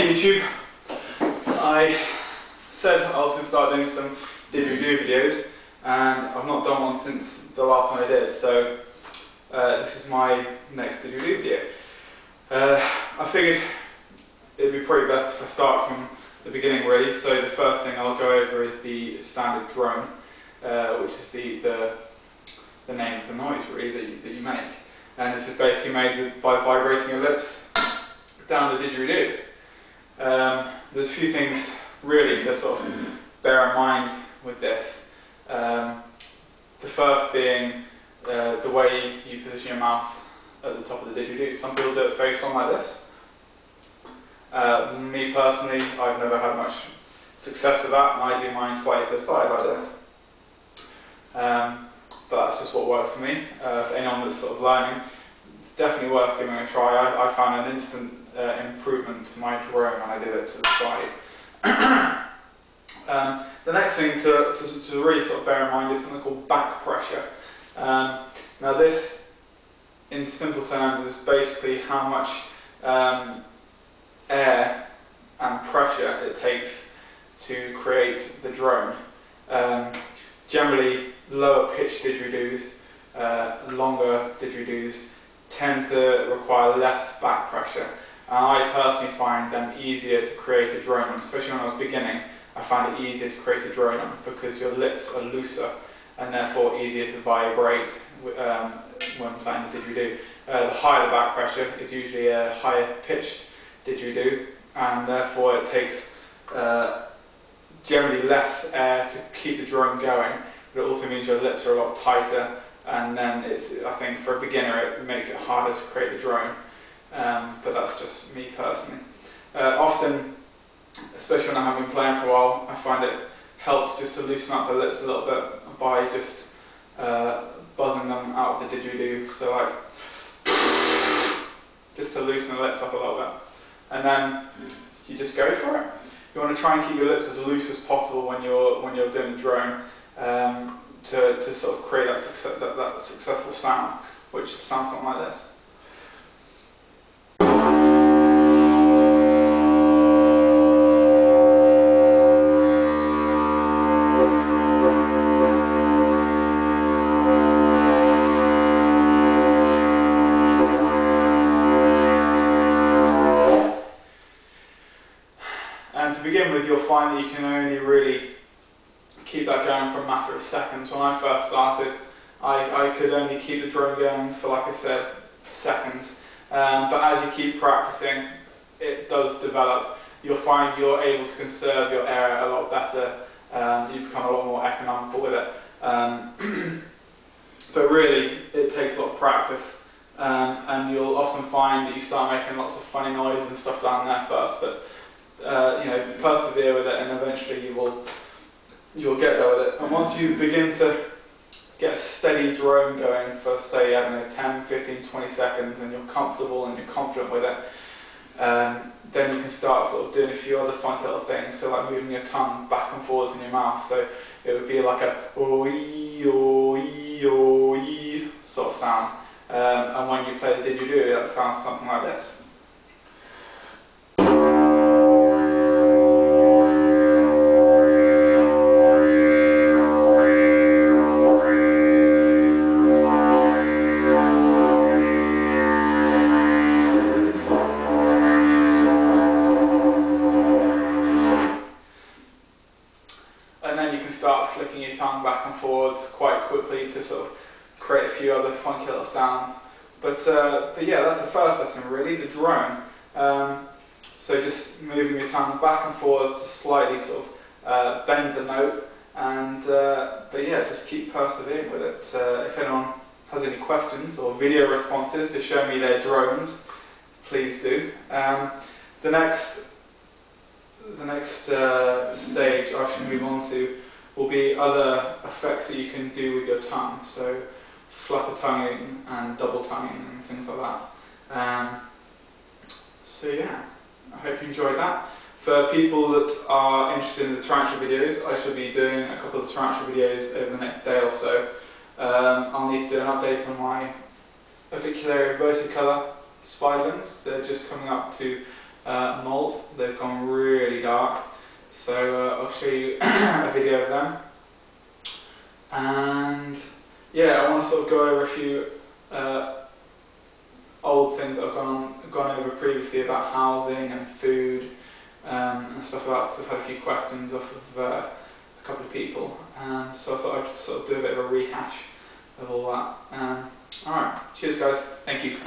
Hey YouTube, I said I was going to start doing some Didgeridoo videos, and I've not done one since the last one I did, so this is my next Didgeridoo video. I figured it would be probably best if I start from the beginning really, so the first thing I'll go over is the standard drone, which is the name of the noise really that you make. And this is basically made by vibrating your lips down the Didgeridoo. There's a few things really to sort of bear in mind with this. The first being the way you position your mouth at the top of the Didgeridoo. Some people do it face on like this. Me personally, I've never had much success with that, and I do mine slightly to the side like this. But that's just what works for me. For anyone that's sort of learning, it's definitely worth giving it a try. I found an instant improvement to my drone when I did it to the side. The next thing to really sort of bear in mind is something called back pressure. Now this, in simple terms, is basically how much air and pressure it takes to create the drone. Generally, lower pitched didgeridoos, longer didgeridoos tend to require less back pressure. And I personally find them easier to create a drone on, especially when I was beginning. I found it easier to create a drone on because your lips are looser and therefore easier to vibrate when playing the didgeridoo. The higher the back pressure is usually a higher pitched didgeridoo, and therefore it takes generally less air to keep the drone going, but it also means your lips are a lot tighter, and then I think for a beginner it makes it harder to create the drone. But that's just me personally. Often, especially when I haven't been playing for a while, I find it helps just to loosen up the lips a little bit by just buzzing them out of the didgeridoo. So like, just to loosen the lips up a little bit. And then you just go for it. You want to try and keep your lips as loose as possible when you're doing the drone, to sort of create that successful sound, which sounds something like this. And to begin with, you'll find that you can only really keep that going for a matter of seconds. When I first started, I could only keep the drone going for, like I said, seconds. But as you keep practicing, it does develop. You'll find you're able to conserve your air a lot better. You become a lot more economical with it. But really, it takes a lot of practice. And you'll often find that you start making lots of funny noises and stuff down there first. But you know, persevere with it, and eventually you'll get there with it. And once you begin to get a steady drone going for, say, I don't know, 10, 15, 20 seconds, and you're comfortable and you're confident with it, then you can start sort of doing a few other funky little things. So like moving your tongue back and forwards in your mouth. So it would be like a oo-ee, oo-ee, oo-ee sort of sound. And when you play the didgeridoo, that sounds something like this. And then you can start flicking your tongue back and forwards quite quickly to sort of create a few other funky little sounds. But yeah, that's the first lesson really, the drone. So just moving your tongue back and forwards to slightly sort of bend the note, and but yeah, just keep persevering with it. If anyone has any questions or video responses to show me their drones, please do. The next stage I should move on to will be other effects that you can do with your tongue, so flutter tonguing and double tonguing and things like that. So yeah, I hope you enjoyed that. For people that are interested in the tarantula videos, I shall be doing a couple of tarantula videos over the next day or so. I'll need to do an update on my avicularia verticala spiderlings. They're just coming up to malt. They've gone really dark. So I'll show you a video of them. And yeah, I want to sort of go over a few old things that I've gone over previously about housing and food and stuff like that, because I've had a few questions off of a couple of people. So I thought I'd just sort of do a bit of a rehash of all that. Alright, cheers guys, thank you.